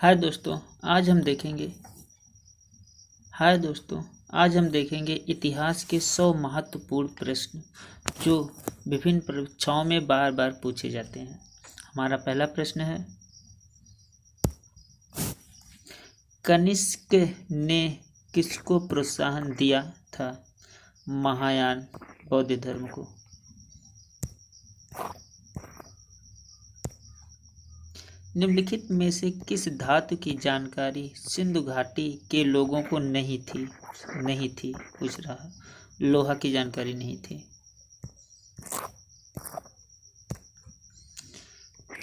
हाय दोस्तों आज हम देखेंगे हाय दोस्तों आज हम देखेंगे इतिहास के 100 महत्वपूर्ण प्रश्न जो विभिन्न परीक्षाओं में बार बार पूछे जाते हैं। हमारा पहला प्रश्न है, कनिष्क ने किसको प्रोत्साहन दिया था महायान बौद्ध धर्म को? निम्नलिखित में से किस धातु की जानकारी सिंधु घाटी के लोगों को नहीं थी पूछ रहा है। लोहा की जानकारी नहीं थी।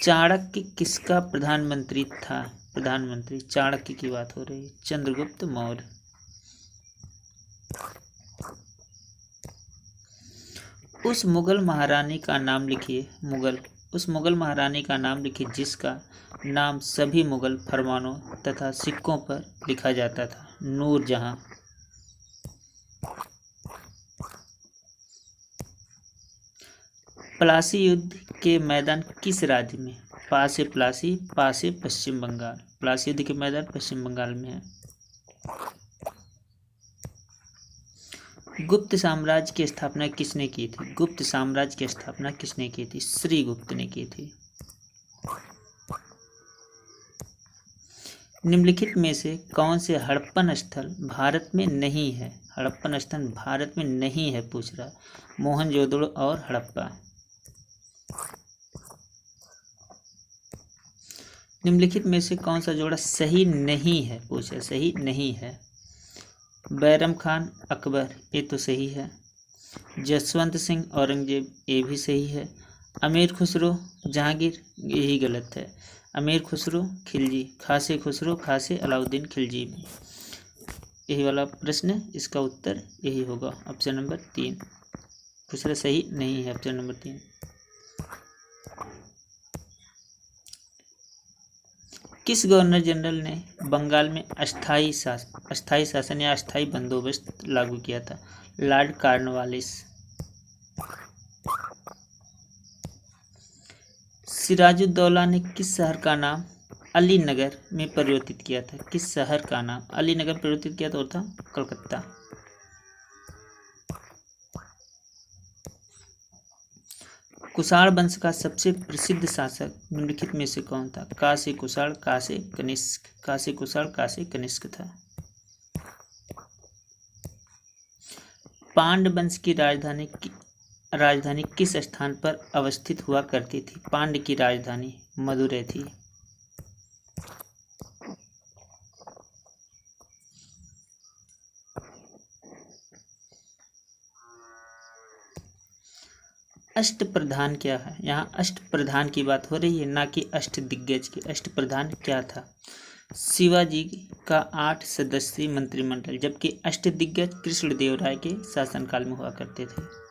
चाणक्य किसका प्रधानमंत्री था? प्रधानमंत्री चाणक्य की बात हो रही है, चंद्रगुप्त मौर्य। उस मुगल महारानी का नाम लिखिए। उस मुगल महारानी का नाम लिखिए जिसका नाम सभी मुगल फरमानों तथा सिक्कों पर लिखा जाता था। नूरजहां। प्लासी युद्ध के मैदान किस राज्य में? पासे प्लासी, पासे पश्चिम बंगाल। प्लासी युद्ध के मैदान पश्चिम बंगाल में है। गुप्त साम्राज्य की स्थापना किसने की थी? गुप्त साम्राज्य की स्थापना किसने की थी? श्रीगुप्त ने की थी। निम्नलिखित में से कौन से हड़प्पन स्थल भारत में नहीं है? हड़प्पन स्थल भारत में नहीं है पूछ रहा। मोहनजोदड़ो और हड़प्पा। निम्नलिखित में से कौन सा जोड़ा सही नहीं है पूछा? सही नहीं है। बैरम खान अकबर, ये तो सही है। जसवंत सिंह औरंगजेब, ये भी सही है। अमीर खुसरो जहांगीर, यही गलत है। अमीर खुसरो खिलजी, खासे खुसरो खासे अलाउद्दीन खिलजी। यही वाला प्रश्न, इसका उत्तर यही होगा, ऑप्शन नंबर 3। दूसरा सही नहीं है, ऑप्शन नंबर 3। किस गवर्नर जनरल ने बंगाल में अस्थायी शासन या अस्थायी बंदोबस्त लागू किया था? Lord Cornwallis. सिराजुद्दौला ने किस शहर का नाम अलीनगर में परिवर्तित किया था? किस शहर का नाम अलीनगर परिवर्तित किया था? और था कलकत्ता। कुषाण वंश का सबसे प्रसिद्ध शासक निम्नलिखित में से कौन था? कासे कुषाण, कासे कनिष्क। कासे कुषाण, कासे कनिष्क था। पांड्य वंश की राजधानी किस स्थान पर अवस्थित हुआ करती थी? पांड्य की राजधानी मदुरै थी। अष्टप्रधान क्या है? यहाँ अष्टप्रधान की बात हो रही है, ना कि अष्टदिग्गज की। अष्टप्रधान क्या था? शिवाजी का 8 सदस्यीय मंत्रिमंडल, जबकि अष्टदिग्गज कृष्णदेवराय के शासनकाल में हुआ करते थे।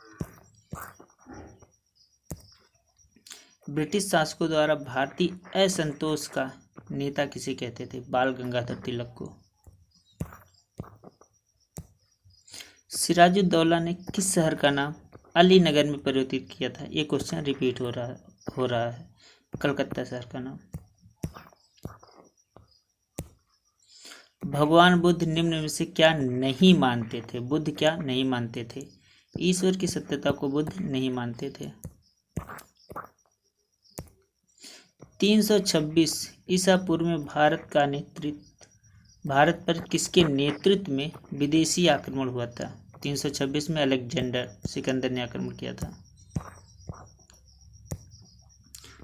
ब्रिटिश शासकों द्वारा भारतीय असंतोष का नेता किसे कहते थे? बाल गंगाधर तिलक को। सिराजुद्दौला ने किस शहर का नाम अलीनगर में परिवर्तित किया था? ये क्वेश्चन रिपीट हो रहा है। कलकत्ता शहर का नाम। भगवान बुद्ध निम्न में से क्या नहीं मानते थे? बुद्ध क्या नहीं मानते थे? ईश्वर की सत्यता को बुद्ध नहीं मानते थे। 326 ईसा पूर्व में भारत पर किसके नेतृत्व में विदेशी आक्रमण हुआ था? 326 में अलेक्जेंडर सिकंदर ने आक्रमण किया था।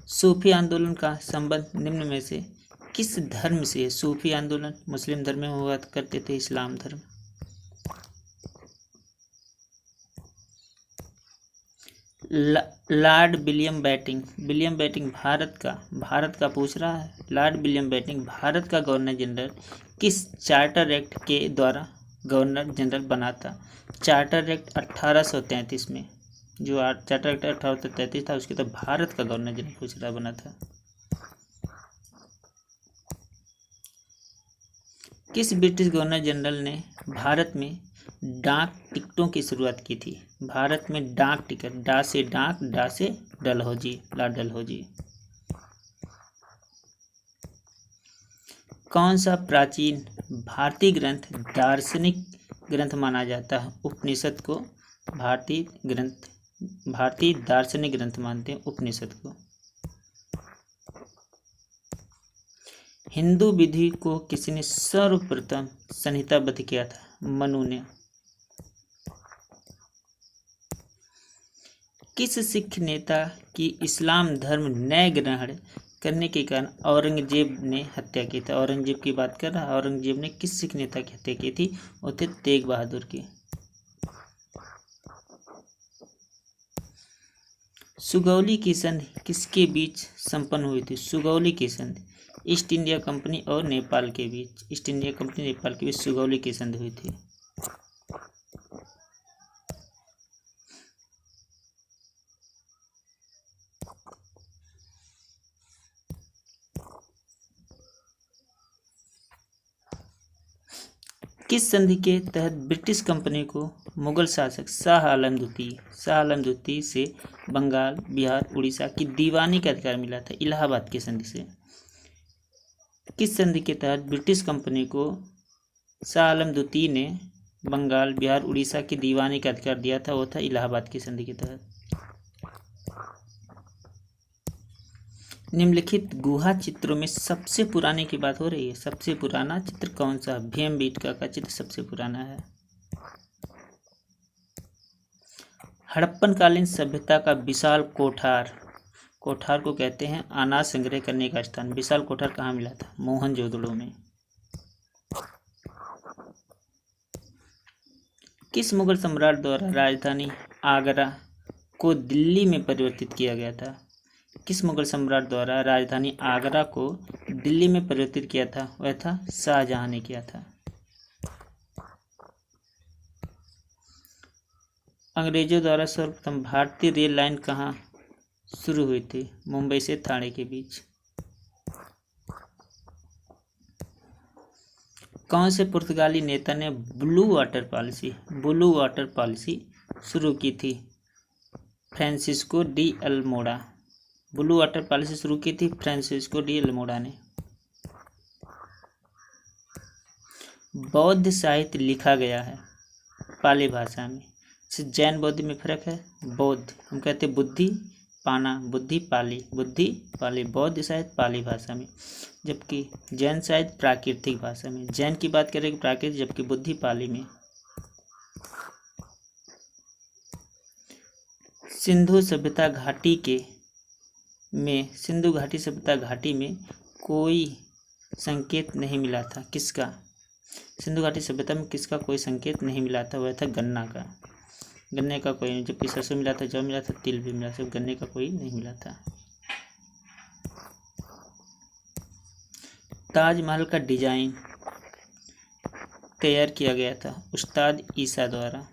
सूफी आंदोलन का संबंध निम्न में से किस धर्म से है? सूफी आंदोलन मुस्लिम धर्म में हुआ करते थे, इस्लाम धर्म। लॉर्ड विलियम बेंटिंक भारत का पूछ रहा है। लॉर्ड विलियम बेंटिंक भारत का गवर्नर जनरल किस चार्टर एक्ट के द्वारा गवर्नर जनरल बना था? चार्टर एक्ट 1833 में, जो चार्टर एक्ट 1833 था, उसके तो भारत का गवर्नर जनरल पूछ रहा बना था। किस ब्रिटिश गवर्नर जनरल ने भारत में डाक टिकटों की शुरुआत की थी? भारत में डाक टिकट, डा से डाक, डा से डलहौजी, लॉर्ड डलहौजी। कौन सा प्राचीन भारतीय ग्रंथ दार्शनिक ग्रंथ माना जाता है? उपनिषद को भारतीय दार्शनिक ग्रंथ मानते हैं उपनिषद को। हिंदू विधि को किसने सर्वप्रथम संहिताबद्ध किया था? मनु ने। किस सिख नेता की इस्लाम धर्म न ग्रहण करने के कारण औरंगजेब ने हत्या की थी? औरंगजेब की बात कर रहा है। औरंगजेब ने किस सिख नेता की हत्या की थी? वो थे तेग बहादुर की। सुगौली की संधि किसके बीच संपन्न हुई थी? सुगौली की संधि ईस्ट इंडिया कंपनी और नेपाल के बीच। ईस्ट इंडिया कंपनी नेपाल के बीच सुगौली की संधि हुई थी। किस संधि के तहत ब्रिटिश कंपनी को मुगल शासक शाह आलम द्वितीय से बंगाल, बिहार, उड़ीसा की दीवानी का अधिकार मिला था? इलाहाबाद की संधि से। किस संधि के तहत ब्रिटिश कंपनी को शाह आलम द्वितीय ने बंगाल, बिहार, उड़ीसा की दीवानी का अधिकार दिया था? वो था इलाहाबाद की संधि के तहत। निम्नलिखित गुहा चित्रों में सबसे पुराने की बात हो रही है। सबसे पुराना चित्र कौन सा? भीमबेटका का चित्र सबसे पुराना है। हड़प्पन कालीन सभ्यता का विशाल कोठार को कहते हैं अनाज संग्रह करने का स्थान। विशाल कोठार कहाँ मिला था? मोहनजोदड़ो में। किस मुगल सम्राट द्वारा राजधानी आगरा को दिल्ली में परिवर्तित किया गया था? किस मुगल सम्राट द्वारा राजधानी आगरा को दिल्ली में परिवर्तित किया था? वह था शाहजहां ने किया था। अंग्रेजों द्वारा सर्वप्रथम भारतीय रेल लाइन कहाँ शुरू हुई थी? मुंबई से ठाणे के बीच। कौन से पुर्तगाली नेता ने ब्लू वाटर पॉलिसी शुरू की थी? Francisco de Almora. Blue water policy शुरू की थी फ्रांसिस्को डी अल्मोड़ा ने। बौद्ध साहित्य लिखा गया है पाली भाषा में। जैन बौद्ध में फर्क है। बौद्ध हम कहते हैं बुद्धि पाली। बौद्ध साहित्य पाली भाषा में, जबकि जैन साहित्य प्राकृतिक भाषा में। जैन की बात करेंगे प्राकृतिक, जबकि बुद्धि पाली में। सिंधु घाटी सभ्यता घाटी में कोई संकेत नहीं मिला था। किसका? सिंधु घाटी सभ्यता में किसका कोई संकेत नहीं मिला था? वह था गन्ने का कोई नहीं। जबकि सरसों मिला था, जौ मिला था, तिल भी मिला, सिर्फ गन्ने का कोई नहीं मिला था। ताजमहल का डिजाइन तैयार किया गया था उस्ताद ईसा द्वारा।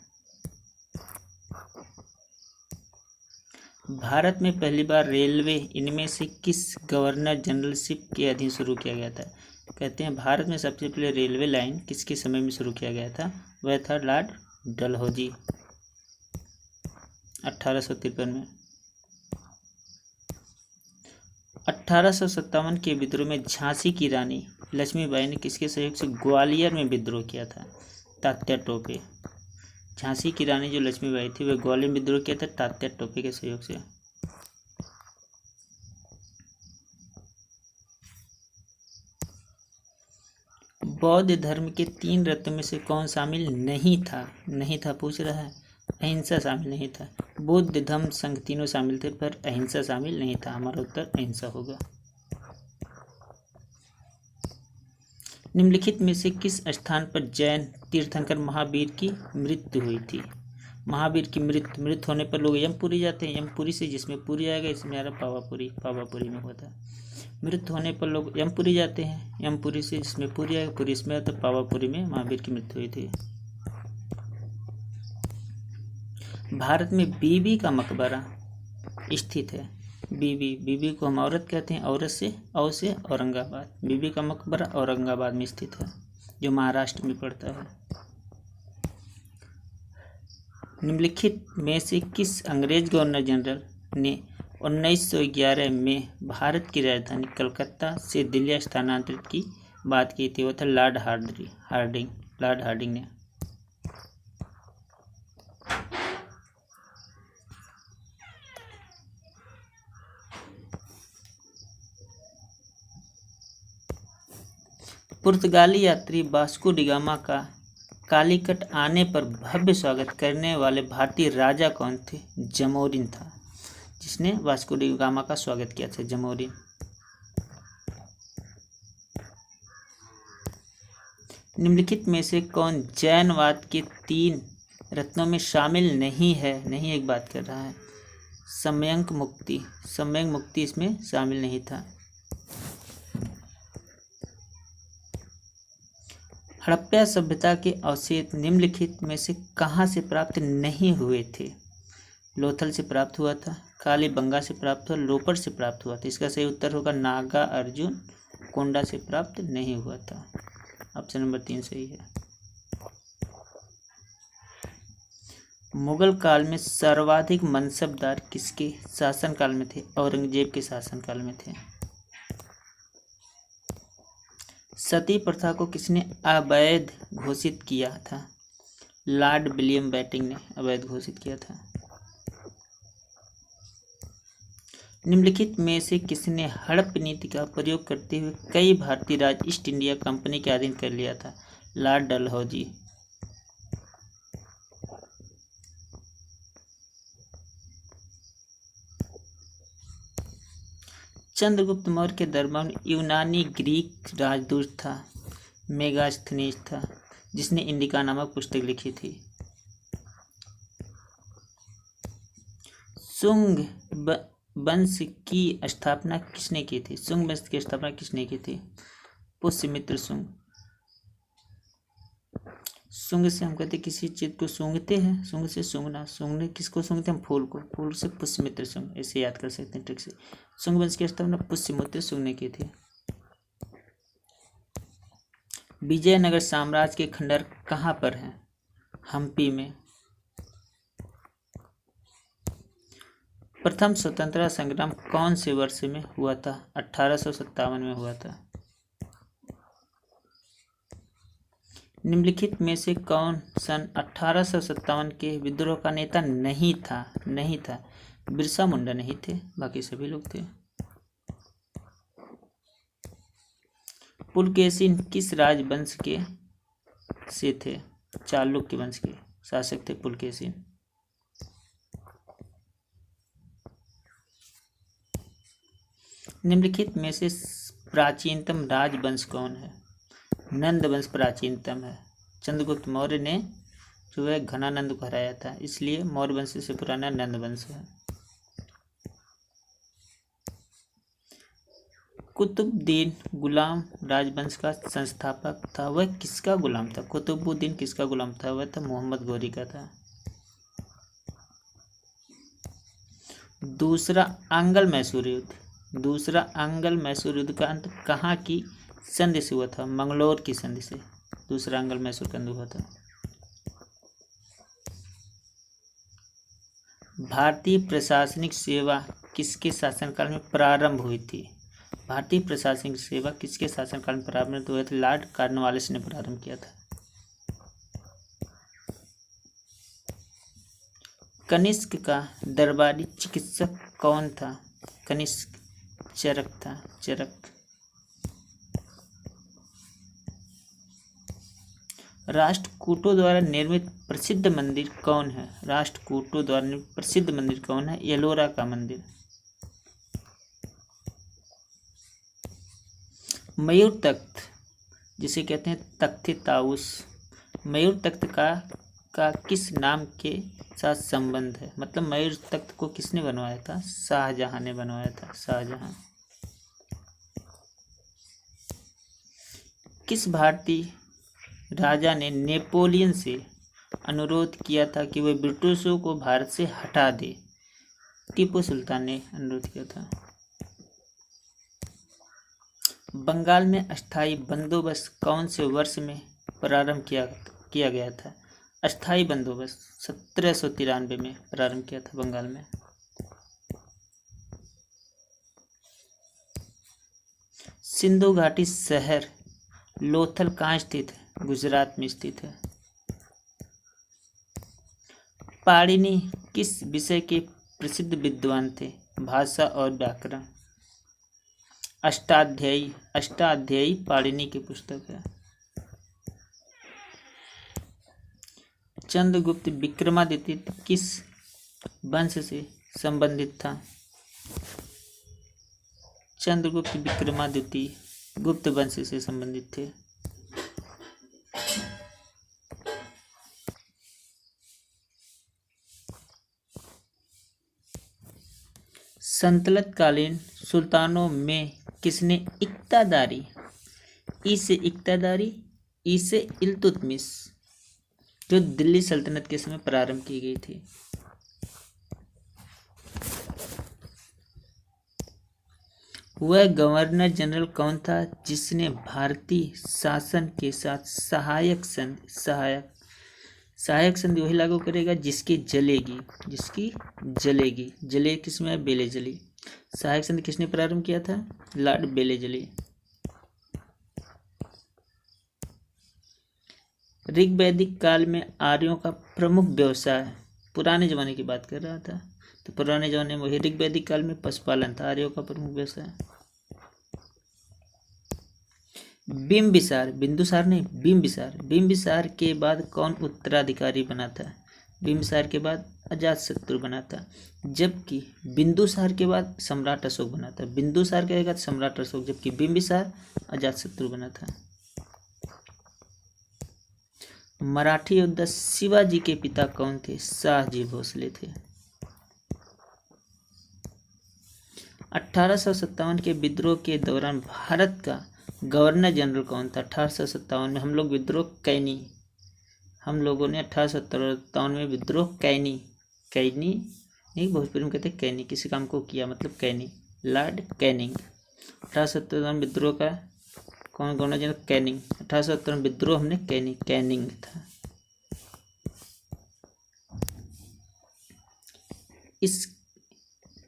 भारत में पहली बार रेलवे इनमें से किस गवर्नर जनरलशिप के अधीन शुरू किया गया था? कहते हैं भारत में सबसे पहले रेलवे लाइन किसके समय में शुरू किया गया था? वह था लॉर्ड डलहौजी 1853 में। 1857 के विद्रोह में झांसी की रानी लक्ष्मीबाई ने किसके सहयोग से ग्वालियर में विद्रोह किया था? तात्या टोपे। झांसी की रानी जो लक्ष्मीबाई थी वह ग्वालियर में विद्रोह किया था तात्या टोपे के सहयोग से। बौद्ध धर्म के 3 रत्नों में से कौन शामिल नहीं था पूछ रहा है। अहिंसा शामिल नहीं था। बुद्ध, धम्म, संघ तीनों शामिल थे पर अहिंसा शामिल नहीं था। हमारा उत्तर अहिंसा होगा। निम्नलिखित में से किस स्थान पर जैन तीर्थंकर महावीर की मृत्यु हुई थी? महावीर की मृत्यु होने पर लोग यमपुरी जाते हैं। यमपुरी से जिसमें पुरी आएगा इसमें आ रहा पावापुरी में होता है। मृत्यु होने पर लोग यमपुरी जाते हैं। यमपुरी से जिसमें पुरी आएगा पुरी इसमें आता है। पावापुरी में महावीर की मृत्यु हुई थी। भारत में बीबी का मकबरा स्थित है। बीबी को हम औरत कहते हैं। औरत से औरंगाबाद। बीबी का मकबरा औरंगाबाद में स्थित है जो महाराष्ट्र में पड़ता है। निम्नलिखित में से किस अंग्रेज गवर्नर जनरल ने 1911 में भारत की राजधानी कलकत्ता से दिल्ली स्थानांतरित की बात की थी वो था लॉर्ड हार्डिंग ने। पुर्तगाली यात्री वास्को डी गामा का कालीकट आने पर भव्य स्वागत करने वाले भारतीय राजा कौन थे? जमोरिन था जिसने वास्को डी गामा का स्वागत किया था, जमोरिन। निम्नलिखित में से कौन जैनवाद के 3 रत्नों में शामिल नहीं है? नहीं एक बात कर रहा है। सम्यक मुक्ति इसमें शामिल नहीं था। हड़प्पा सभ्यता के अवशेष निम्नलिखित में से कहाँ से प्राप्त नहीं हुए थे? लोथल से प्राप्त हुआ था, कालीबंगा से प्राप्त हुआ, लोपर से प्राप्त हुआ था। इसका सही उत्तर होगा नागा अर्जुन कोंडा से प्राप्त नहीं हुआ था। ऑप्शन नंबर 3 सही है। मुगल काल में सर्वाधिक मनसबदार किसके शासनकाल में थे? औरंगजेब के शासनकाल में थे। सती प्रथा को किसने अवैध घोषित किया था? लॉर्ड विलियम बेंटिंक ने अवैध घोषित किया था। निम्नलिखित में से किसने हड़प नीति का प्रयोग करते हुए कई भारतीय राज्य ईस्ट इंडिया कंपनी के अधीन कर लिया था? लॉर्ड डलहौजी। चंद्रगुप्त मौर्य के दरबार में यूनानी ग्रीक राजदूत था, मेगास्थनीज था, जिसने इंडिका नामक पुस्तक लिखी थी। शुंग वंश की स्थापना किसने की थी? शुंग वंश की स्थापना किसने की थी? पुष्यमित्र शुंग। शुंग से हम कहते किसी चीज को सूंघते हैं, शुंग से सूंघना, सूंघने किसको सूंघते हैं? फूल को, फूल से पुष्यमित्र शुंग, ऐसे याद कर सकते हैं ट्रिक से। शुंग वंश की स्थापना पुष्यमित्र शुंग ने की थी। विजयनगर साम्राज्य के खंडहर कहाँ पर हैं? हम्पी में। प्रथम स्वतंत्रता संग्राम कौन से वर्ष में हुआ था? 1857 में हुआ था। निम्नलिखित में से कौन सन 1857 के विद्रोह का नेता नहीं था? बिरसा मुंडा नहीं थे, बाकी सभी लोग थे। पुलकेशिन किस राजवंश के से थे? चालुक्य वंश के शासक थे पुलकेशिन। निम्नलिखित में से प्राचीनतम राजवंश कौन है? नंद वंश प्राचीनतम है। चंद्रगुप्त मौर्य ने जो है घनानंद को हराया था, इसलिए मौर्य वंश से पुराना नंद वंश है। कुतुबुद्दीन गुलाम राजवंश का संस्थापक था, वह किसका गुलाम था? कुतुबुद्दीन किसका गुलाम था? वह था मोहम्मद गौरी का था। दूसरा आंग्ल मैसूर युद्ध का अंत कहाँ की संधि से हुआ था? मंगलोर की संधि से दूसरा आंग्ल मैसूर का अंत हुआ था। भारतीय प्रशासनिक सेवा किसके शासनकाल में प्रारंभ हुई थी? भारतीय प्रशासनिक सेवा किसके शासनकाल में प्रारंभ हुआ था? लॉर्ड कॉर्नवालिस ने प्रारंभ किया था। कनिष्क का दरबारी चिकित्सक कौन था? कनिष्क चरक था, चरक। राष्ट्रकूटों द्वारा निर्मित प्रसिद्ध मंदिर कौन है? राष्ट्रकूटों द्वारा निर्मित प्रसिद्ध मंदिर कौन है? एलोरा का मंदिर। मयूर तख्त जिसे कहते हैं तख्त ताउस, मयूर तख्त का किस नाम के साथ संबंध है? मतलब मयूर तख्त को किसने बनवाया था? शाहजहां ने बनवाया था, शाहजहां। किस भारतीय राजा ने नेपोलियन से अनुरोध किया था कि वह ब्रिटिशों को भारत से हटा दे? टीपू सुल्तान ने अनुरोध किया था। बंगाल में अस्थायी बंदोबस्त कौन से वर्ष में प्रारंभ किया गया था? अस्थायी बंदोबस्त 1793 में प्रारंभ किया था बंगाल में। सिंधु घाटी शहर लोथल कहाँ स्थित है? गुजरात में स्थित है। पाणिनि किस विषय के प्रसिद्ध विद्वान थे? भाषा और व्याकरण। अष्टाध्यायी। अष्टाध्यायी पाणिनि की पुस्तक है। चंद्रगुप्त विक्रमादित्य किस वंश से संबंधित था? चंद्रगुप्त विक्रमादित्य गुप्त वंश से संबंधित थे। सल्तनत कालीन सुल्तानों में किसने इक्तादारी ई से इल्तुतमिश जो दिल्ली सल्तनत के समय प्रारंभ की गई थी? वह गवर्नर जनरल कौन था जिसने भारतीय शासन के साथ सहायक संधि वही लागू करेगा जिसकी जलेगी। जले किसमें है? बेले जली। सहायक संधि किसने प्रारंभ किया था? लॉर्ड बेले जली। ऋग वैदिक काल में आर्यों का प्रमुख व्यवसाय, पुराने जमाने की बात कर रहा था, तो पुराने जमाने में वही ऋग वैदिक काल में पशुपालन था आर्यों का प्रमुख व्यवसाय। बिंबिसार, बिंदुसार नहीं, बिंबिसार के बाद कौन उत्तराधिकारी बना था? बिंबिसार के बाद अजातशत्रु बना था, जबकि बिंदुसार के बाद सम्राट अशोक बना था। बिंदुसार के बाद सम्राट अशोक, जबकि बिंबिसार अजातशत्रु बना था। मराठी योद्धा शिवाजी के पिता कौन थे? शाहजी भोसले थे। 1857 के विद्रोह के दौरान भारत का गवर्नर जनरल कौन था? 1857 में हम लोगों ने 1857 में विद्रोह कैनी नहीं, भोजपुरी में कहते हैं कैनी, किसी काम को किया मतलब कैनी, लॉर्ड कैनिंग। 1857 विद्रोह का कौन गवर्नर जनरल? कैनिंग। 1870 विद्रोह हमने कैनिंग था।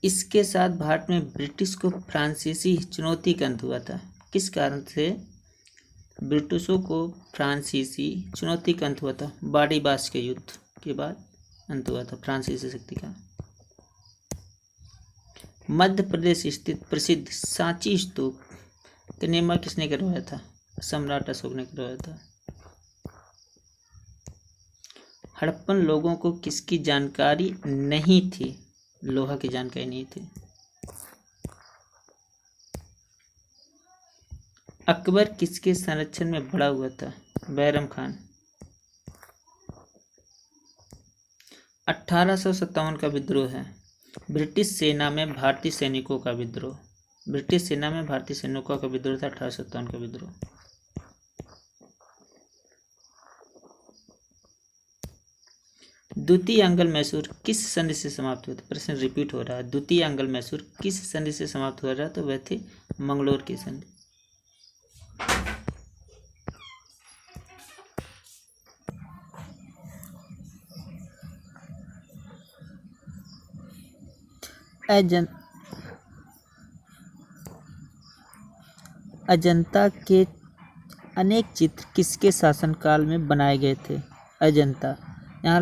इसके साथ भारत में ब्रिटिश को फ्रांसीसी चुनौती का अंत हुआ था। किस कारण से ब्रिटिशों को फ्रांसीसी चुनौती का अंत हुआ था? बाड़ीबास के युद्ध के बाद अंत हुआ था फ्रांसीसी शक्ति का। मध्य प्रदेश स्थित प्रसिद्ध सांची स्तूप का निर्माण किसने करवाया था? सम्राट अशोक ने करवाया था। हड़प्पन लोगों को किसकी जानकारी नहीं थी? लोहा की जानकारी नहीं थी। अकबर किसके संरक्षण में बड़ा हुआ था? बैरम खान। 1857 का विद्रोह है। ब्रिटिश सेना में भारतीय सैनिकों का विद्रोह। ब्रिटिश सेना में भारतीय सैनिकों का विद्रोह था 1857 का विद्रोह। द्वितीय अंगल मैसूर किस संधि से समाप्त हुआ था? प्रश्न रिपीट हो रहा है। द्वितीय अंगल मैसूर किस संधि से समाप्त हो रहा है? तो वह थी मंगलोर की संधि। अजंता के अनेक चित्र किसके शासनकाल में बनाए गए थे? अजंता। यहाँ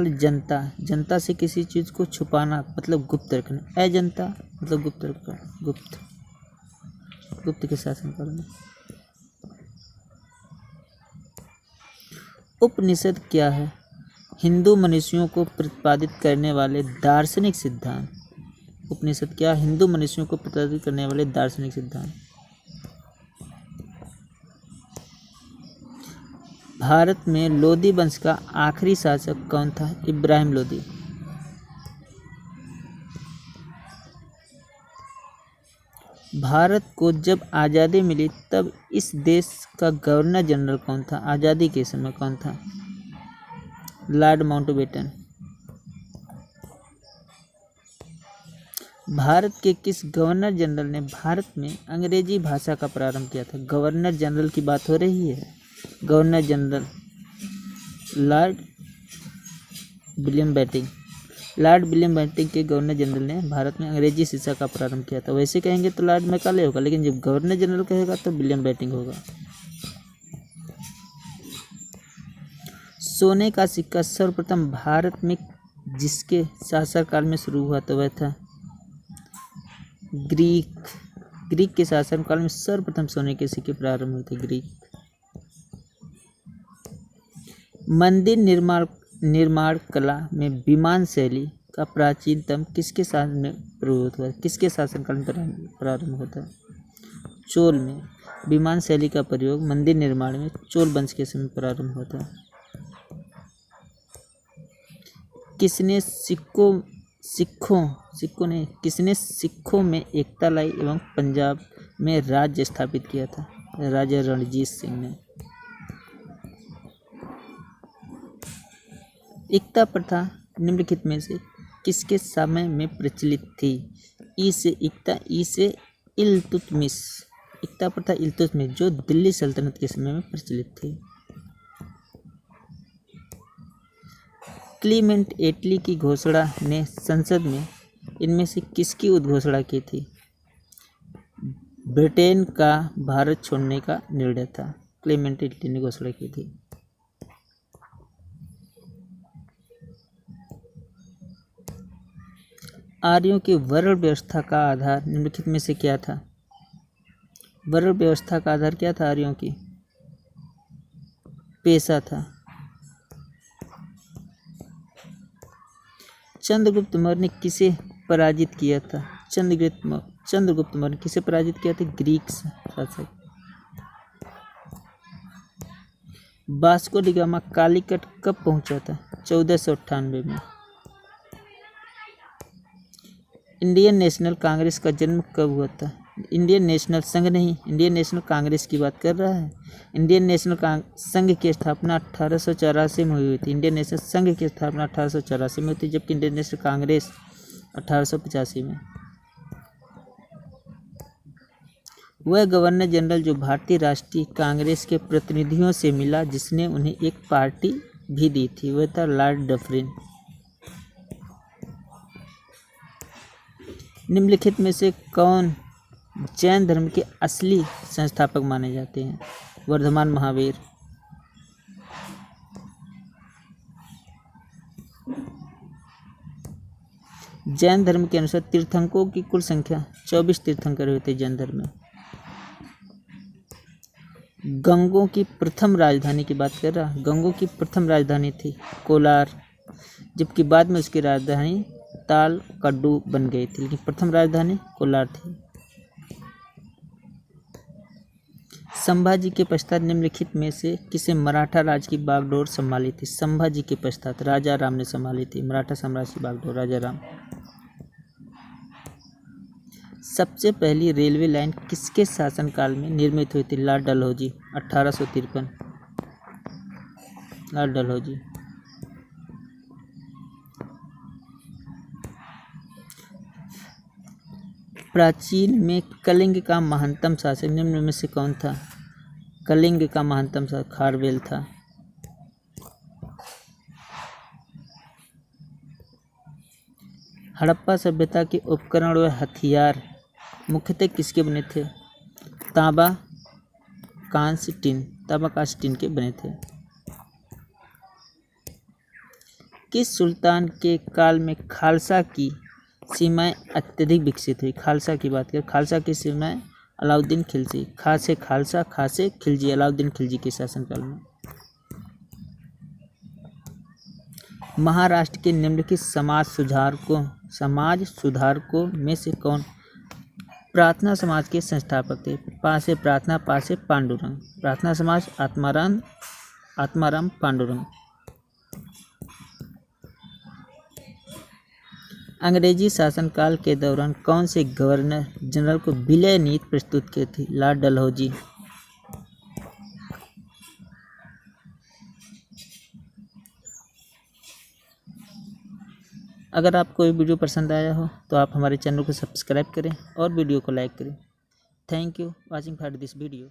जनता से किसी चीज को छुपाना मतलब गुप्त रखना। अजंता मतलब गुप्त रखना, गुप्त के शासनकाल में। उपनिषद क्या है? हिंदू मनुष्यों को प्रतिपादित करने वाले दार्शनिक सिद्धांत। उपनिषद क्या? हिंदू मनुष्यों को प्रतिपादित करने वाले दार्शनिक सिद्धांत। भारत में लोदी वंश का आखिरी शासक कौन था? इब्राहिम लोदी। भारत को जब आज़ादी मिली तब इस देश का गवर्नर जनरल कौन था? आज़ादी के समय कौन था? Lord Mountbatten. भारत के किस गवर्नर जनरल ने भारत में अंग्रेजी भाषा का प्रारंभ किया था? गवर्नर जनरल की बात हो रही है। Governor general Lord William Bentinck. Lord William Bentinck के गवर्नर जनरल ने भारत में अंग्रेजी शिक्षा का प्रारंभ किया था। वैसे कहेंगे तो लॉर्ड मैकाले होगा, लेकिन जब गवर्नर जनरल कहेगा तो विलियम बेंटिंक होगा। सोने का सिक्का सर्वप्रथम भारत में जिसके शासनकाल में शुरू हुआ तो वह था ग्रीक के शासनकाल में सर्वप्रथम सोने के सिक्के प्रारंभ हुए थे ग्रीक। मंदिर निर्माण कला में विमान शैली का प्राचीनतम किसके शासन में प्रयोग हुआ, किसके शासनकाल में प्रारंभ होता है? चोल में विमान शैली का प्रयोग मंदिर निर्माण में चोल वंश के समय प्रारंभ होता है। किसने सिखों में एकता लाई एवं पंजाब में राज्य स्थापित किया था? राजा रणजीत सिंह ने। एकता प्रथा निम्नलिखित में से किसके समय में प्रचलित थी? ई से एकता, ई से इल्तुतमिश। एकता प्रथा इल्तुतमिश जो दिल्ली सल्तनत के समय में प्रचलित थी। क्लीमेंट एटली की घोषणा ने संसद में इनमें से किसकी उद्घोषणा की थी? ब्रिटेन का भारत छोड़ने का निर्णय था। क्लीमेंट एटली ने घोषणा की थी। आर्यों की वर्ण व्यवस्था का आधार निम्नलिखित में से क्या था? वर्ण व्यवस्था का आधार क्या था आर्यों की? पेशा था। चंद्रगुप्त मौर्य ने किसे पराजित किया था? चंद्रगुप्त मौर्य किसे पराजित किया था? ग्रीक शासक। वास्को डी गामा कालीकट कब पहुंचा था? 1498 में। इंडियन नेशनल कांग्रेस का जन्म कब हुआ था? इंडियन नेशनल संघ नहीं, इंडियन नेशनल कांग्रेस की बात कर रहा है। इंडियन नेशनल संघ की स्थापना 1884 में हुई थी। इंडियन नेशनल संघ की स्थापना 1884 में हुई थी, जबकि इंडियन नेशनल कांग्रेस 1885 में। वह गवर्नर जनरल जो भारतीय राष्ट्रीय कांग्रेस के प्रतिनिधियों से मिला जिसने उन्हें एक पार्टी भी दी थी, वह था लॉर्ड डफरिन। निम्नलिखित में से कौन जैन धर्म के असली संस्थापक माने जाते हैं? वर्धमान महावीर। जैन धर्म के अनुसार तीर्थंकरों की कुल संख्या 24 तीर्थंकर हुए थे जैन धर्म में। गंगों की प्रथम राजधानी की बात कर रहा। गंगों की प्रथम राजधानी थी कोलार, जबकि बाद में उसकी राजधानी तालकाडू बन गई थी, लेकिन प्रथम राजधानी कोलार थी। संभाजी के पश्चात निम्नलिखित में से किसे मराठा राज की बागडोर संभाली थी? संभाजी के पश्चात राजा राम ने संभाली थी मराठा साम्राज्य की बागडोर, राजा राम। सबसे पहली रेलवे लाइन किसके शासनकाल में निर्मित हुई थी? लॉर्ड डलहौजी, 1853। लॉर्ड डलहौजी। प्राचीन में कलिंग का महानतम शासक निम्न में से कौन था? कलिंग का महानतम शासक खारवेल था। हड़प्पा सभ्यता के उपकरण व हथियार मुख्यतः किसके बने थे? तांबा कांस्य टिन के बने थे। किस सुल्तान के काल में खालसा की सीमाएं अत्यधिक विकसित हुई? खालसा की बात करें, खालसा की सीमाएं अलाउद्दीन खिलजी, खा से खिलजी, अलाउद्दीन खिलजी के शासनकाल में। महाराष्ट्र के निम्नलिखित समाज सुधारकों में से कौन प्रार्थना समाज के संस्थापक थे? पा से प्रार्थना, पा से पांडुरंग। प्रार्थना समाज आत्माराम पांडुरंग। अंग्रेजी शासनकाल के दौरान कौन से गवर्नर जनरल को विलय नीति प्रस्तुत की थी? लॉर्ड डलहौजी। अगर आपको ये वीडियो पसंद आया हो तो आप हमारे चैनल को सब्सक्राइब करें और वीडियो को लाइक करें। Thank you watching for this video.